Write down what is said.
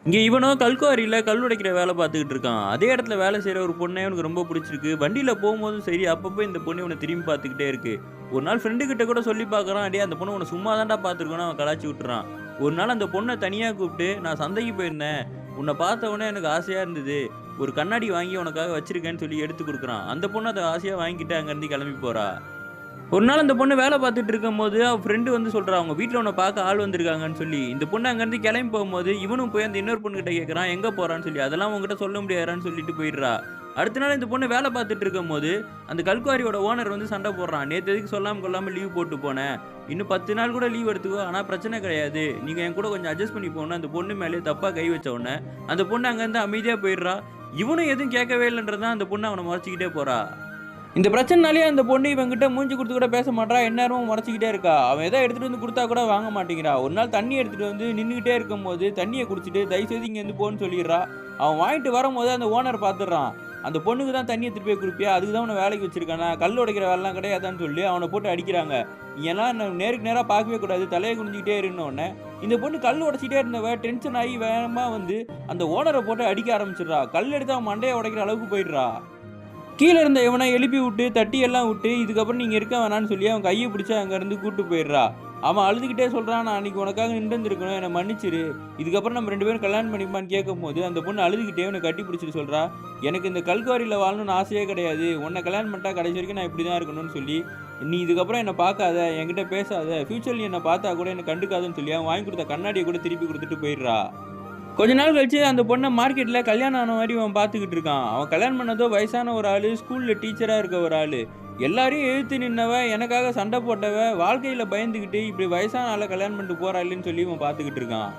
இங்க இவனோ கல்குவாரியில கல் உடைக்கிற வேலை பார்த்துக்கிட்டு இருக்கான். அதே இடத்துல வேலை செய்ற ஒரு பொண்ண இவனுக்கு ரொம்ப புடிச்சிருக்கு. வண்டியில போம்போதும் சரி, அப்பப்போ இந்த பொண்ணு இவன திரும்பி பார்த்துக்கிட்டே இருக்கு. ஒரு நாள் ஃப்ரெண்டு கிட்ட கூட சொல்லி பார்க்குறான். "டேய் அந்த பொண்ணு உன்ன சும்மா தான்டா பார்த்துருக்கோன்னு" அவன் கலாய்ச்சு விட்டுறான். ஒரு நாள் அந்த பொண்ண தனியா கூப்பிட்டு, "நான் சந்தைக்கு போயிருந்தேன். உன்ன பார்த்த உடனே எனக்கு ஆசையா இருந்தது. ஒரு கண்ணாடி வாங்கி உனக்காக வச்சிருக்கேன்னு" சொல்லி எடுத்து குடுக்குறான். அந்த பொண்ணு அத ஆசையா வாங்கிட்டு அங்கருந்து கிளம்பி போறா. ஒரு நாள் அந்த பொண்ணு வேலை பார்த்துட்டு இருக்கும்போது, அவ ஃப்ரெண்ட் வந்து சொல்றா, "அவங்க வீட்ல உன்ன பார்க்க ஆள் வந்திருக்காங்கன்னு" சொல்லி. இந்த பொண்ணு அங்கருந்து கிளம்பி போம்போது, இவனும் போய் அந்த இன்னொரு பொண்ணுகிட்ட கேட்கறான், "எங்க போறான்னு?" சொல்லி. "அதெல்லாம் உன்கிட்ட சொல்ல முடியாதுடான்னு" சொல்லிட்டு போயிடுறா. அடுத்த நாள் இந்த பொண்ணு வேலை பார்த்துட்டு இருக்கும்போது, அந்த கல்குவாரியோட ஓனர் வந்து சண்டை போடுறான். "நேத்து எதுக்கு சொல்லாம கொள்ளாம லீவ் போட்டு போன? இன்னும் 10 நாள் கூட லீவ் எடுத்துக்கோ. ஆனா பிரச்சனை கிடையாது. நீங்க என் கூட கொஞ்சம் அட்ஜஸ்ட் பண்ணி போன்னு" அந்த பொண்ணு மேலயே தப்பா கை வச்ச உடனே, அந்த பொண்ணு அங்கருந்து அமைதியா போயிடுறா. இவனும் எதுவும் கேட்கவே இல்லன்றத அந்த பொண்ணு அவன மொறச்சுக்கிட்டே போறா. இந்த பிரச்சனைனாலயே அந்த பொண்ணு இவன்கிட்ட மூஞ்சி குடுத்து கூட பேச மாட்றா. எந்நேரமும் முறைச்சுக்கிட்டே இருக்கா. அவன் ஏதோ எடுத்துட்டு வந்து குடுத்தா கூட வாங்க மாட்டேங்கிறா. ஒரு நாள் தண்ணி எடுத்துட்டு வந்து நின்னுகிட்டே இருக்கும்போது, தண்ணிய குடிச்சிட்டு தயவுசெய்து இங்கேருந்து போன்னு சொல்லிர்றா. அவன் வாங்கிட்டு வரும்போது அந்த ஓனர் பார்த்துடுறான். அந்த பொண்ணுக்கு தான் தண்ணி எடுத்துட்டு போய் குடுப்பியா? அதுக்கு தான் உன்ன வேலைக்கு வச்சிருக்கானா? கல் உடைக்கிற வேலைலாம் கிடையாதான்னு சொல்லி அவன போட்டு அடிக்கிறாங்க. நீ எல்லாம் என்ன நேருக்கு நேரா பார்க்கவே கூடாது. தலைய குனிஞ்சுக்கிட்டே இருன்னோனே, இந்த பொண்ணு கல் உடைச்சிட்டே இருந்தவ டென்ஷன் ஆகி வேகமா வந்து அந்த ஓனர போட்டு அடிக்க ஆரம்பிச்சுடுறா. கல் எடுத்து அவன் மண்டைய உடைக்கிற அளவுக்கு போயிடுறா. கீழ இருந்த இவன எழுப்பி விட்டு, தட்டி எல்லாம் விட்டு, இதுக்கப்புறம் நீங்க இருக்க வேணான்னு சொல்லி அவன் கைய பிடிச்சு அங்கருந்து கூட்டு போயிடுறா. அவன் அழுதுகிட்டே சொல்றான், "நான் அன்னைக்கு உனக்காக நின்னுருந்துருக்கணும். என்ன மன்னிச்சிரு. இதுக்கப்புறம் நம்ம 2 பேரும் கல்யாணம் பண்ணிப்போமான்னு" கேட்கும்போது, அந்த பொண்ணு அழுதுகிட்டே இவன கட்டி பிடிச்சுட்டு சொல்றா, "எனக்கு இந்த கல்குவாரியில வாழணும்னு ஆசையே கிடையாது. உன்ன கல்யாணம் பண்ணிட்டா கடைசி வரைக்கும் நான் இப்படி தான் இருக்கணும்னு சொல்லி, நீ இதுக்கப்புறம் என்ன பார்க்காத, என்கிட்ட பேசாத, ஃபியூச்சர்ல நீ என்ன பார்த்தா கூட என்ன கண்டுக்காதன்னு" சொல்லி அவன் வாங்கி குடுத்த கண்ணாடிய கூட திருப்பி குடுத்துட்டு போயிடுறா. கொஞ்ச நாள் கழிச்சு அந்த பொண்ண மார்க்கெட்ல கல்யாணம் ஆன மாரி அவன் பார்த்துக்கிட்டு இருக்கான். அவன் கல்யாணம் பண்ணதோ வயசான ஒரு ஆளு, ஸ்கூல்ல டீச்சரா இருக்க ஒரு ஆளு. எல்லாரையும் எதிர்த்து நின்னவ, எனக்காக சண்டை போட்டவ, வாழ்க்கையில பயந்துகிட்டு இப்படி வயசான ஆள கல்யாணம் பண்ணிட்டு போறாளேன்னு சொல்லி இவன் பார்த்துக்கிட்டு இருக்கான்.